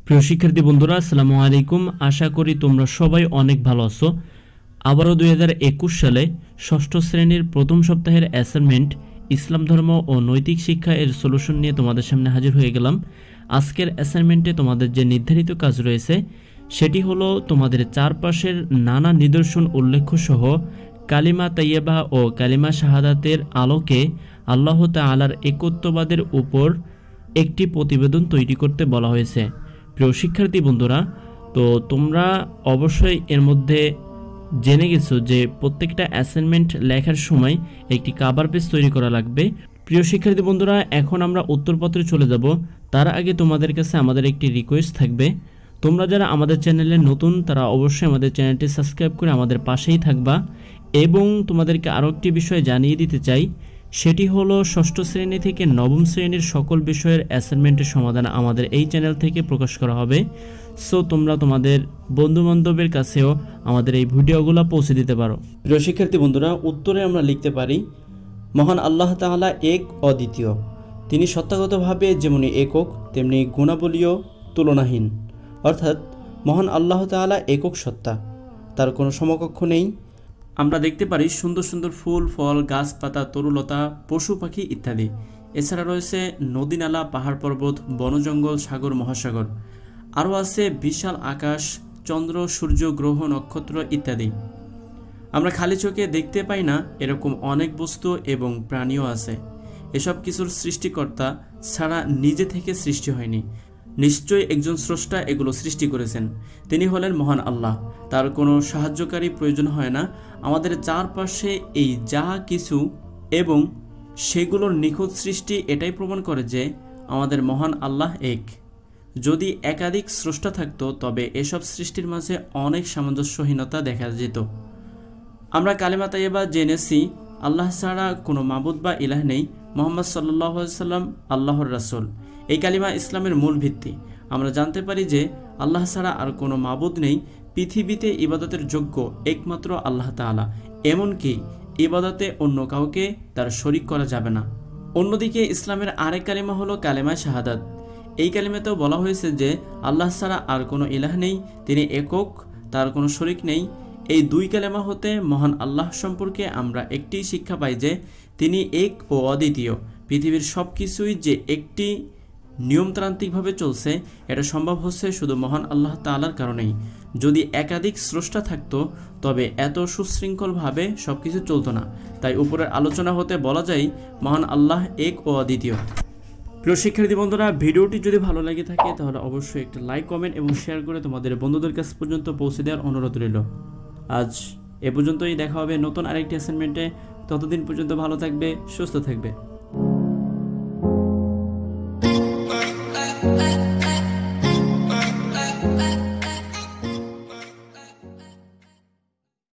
প্রিয় শিক্ষার্থী বন্ধুরা, আসসালামু আলাইকুম। আশা করি তোমরা সবাই অনেক ভালো আছো। আবারও 2021 সালে ষষ্ঠ শ্রেণীর প্রথম সপ্তাহের অ্যাসাইনমেন্ট ইসলাম ধর্ম ও নৈতিক শিক্ষা এর সলিউশন নিয়ে তোমাদের সামনে হাজির হয়ে গেলাম। আজকের অ্যাসাইনমেন্টে তোমাদের যে নির্ধারিত কাজ রয়েছে সেটি হলো তোমাদের চারপাশের নানা নিদর্শন উল্লেখ সহ কালিমা তাইয়্যিবা ও কালিমা শাহাদাতের আলোকে আল্লাহ তাআলার একত্ববাদের উপর একটি প্রতিবেদন তৈরি করতে বলা হয়েছে। প্রিয় শিক্ষার্থী বন্ধুরা, তো তোমরা অবশ্যই এর মধ্যে জেনে গেছো যে প্রত্যেকটা অ্যাসাইনমেন্ট লেখার সময় একটি কভার পেজ তৈরি করা লাগবে। প্রিয় শিক্ষার্থী বন্ধুরা, এখন আমরা উত্তরপত্রে চলে যাব। তার আগে তোমাদের কাছে আমাদের একটি রিকোয়েস্ট থাকবে, তোমরা যারা আমাদের চ্যানেলে নতুন তারা অবশ্যই আমাদের চ্যানেলটি সাবস্ক্রাইব করে আমাদের পাশেই থাকবা। এবং তোমাদেরকে আরও একটি বিষয় জানিয়ে দিতে চাই, সেটি হলো ষষ্ঠ শ্রেণী থেকে নবম শ্রেণীর সকল বিষয়ের অ্যাসাইনমেন্টের সমাধান আমাদের এই চ্যানেল থেকে প্রকাশ করা হবে। সো তোমরা তোমাদের বন্ধুবান্ধবের কাছেও আমাদের এই ভিডিওগুলো পৌঁছে দিতে পারো। প্রিয় শিক্ষার্থী বন্ধুরা, উত্তরে আমরা লিখতে পারি, মহান আল্লাহ তাআলা এক অদ্বিতীয়। তিনি সত্তাগতভাবে যেমনি একক তেমনি গুণাবলীও তুলনাহীন। অর্থাৎ মহান আল্লাহ তাআলা একক সত্তা, তার কোনো সমকক্ষ নেই। আমরা দেখতে পারি সুন্দর সুন্দর ফুল ফল, গাছপাতা, তরুলতা, পশু পাখি ইত্যাদি। এছাড়া রয়েছে নদী নালা, পাহাড় পর্বত, বনজঙ্গল, সাগর মহাসাগর। আরও আছে বিশাল আকাশ, চন্দ্র, সূর্য, গ্রহ, নক্ষত্র ইত্যাদি। আমরা খালি চোখে দেখতে পাই না এরকম অনেক বস্তু এবং প্রাণীও আছে। এসব কিছুর সৃষ্টিকর্তা ছাড়া নিজে থেকে সৃষ্টি হয়নি। নিশ্চয়ই একজন স্রষ্টা এগুলো সৃষ্টি করেছেন, তিনি হলেন মহান আল্লাহ। তার কোনো সাহায্যকারী প্রয়োজন হয় না। আমাদের চারপাশে এই যা কিছু এবং সেগুলোর নিখুঁত সৃষ্টি এটাই প্রমাণ করে যে আমাদের মহান আল্লাহ এক। যদি একাধিক স্রষ্টা থাকতো তবে এসব সৃষ্টির মাঝে অনেক সামঞ্জস্যহীনতা দেখা যেত। আমরা কালিমা তাইয়্যিবা জেনেছি, আল্লাহ ছাড়া কোনো মাবুদ বা ইলাহ নেই, মুহাম্মদ সাল্লাল্লাহু আলাইহি সাল্লাম আল্লাহর রাসূল। এই কালিমা ইসলামের মূল ভিত্তি। আমরা জানতে পারি যে আল্লাহ ছাড়া আর কোনো মাবুদ নেই, পৃথিবীতে ইবাদতের যোগ্য একমাত্র আল্লাহ তাআলা। এমনকি ইবাদতে অন্য কাউকে তার শরীক করা যাবে না। অন্যদিকে ইসলামের আরেক কালিমা হলো কালিমা শাহাদাত। এই কালিমাতেও বলা হয়েছে যে আল্লাহ ছাড়া আর কোনো ইলাহ নেই, তিনি একক, তার কোনো শরীক নেই। এই দুই কালেমা হতে মহান আল্লাহ সম্পর্কে আমরা একটি শিক্ষা পাই যে তিনি এক ও অদ্বিতীয়। পৃথিবীর সব কিছুই যে একটি নিয়মতান্ত্রিকভাবে চলছে, এটা সম্ভব হচ্ছে শুধু মহান আল্লাহ তাআলার কারণেই। যদি একাধিক স্রষ্টা থাকতো তবে এত সুশৃঙ্খলভাবে সব কিছু চলতো না। তাই উপরের আলোচনা হতে বলা যায় মহান আল্লাহ এক ও অদ্বিতীয়। প্রিয় শিক্ষার্থী বন্ধুরা, ভিডিওটি যদি ভালো লাগে থাকে তাহলে অবশ্যই একটা লাইক, কমেন্ট এবং শেয়ার করে তোমাদের বন্ধুদের কাছ পর্যন্ত পৌঁছে দেওয়ার অনুরোধ রইল। আজ এ পর্যন্তই, দেখা হবে নতুন আরেকটি অ্যাসাইনমেন্টে। ততদিন পর্যন্ত ভালো থাকবে, সুস্থ থাকবে।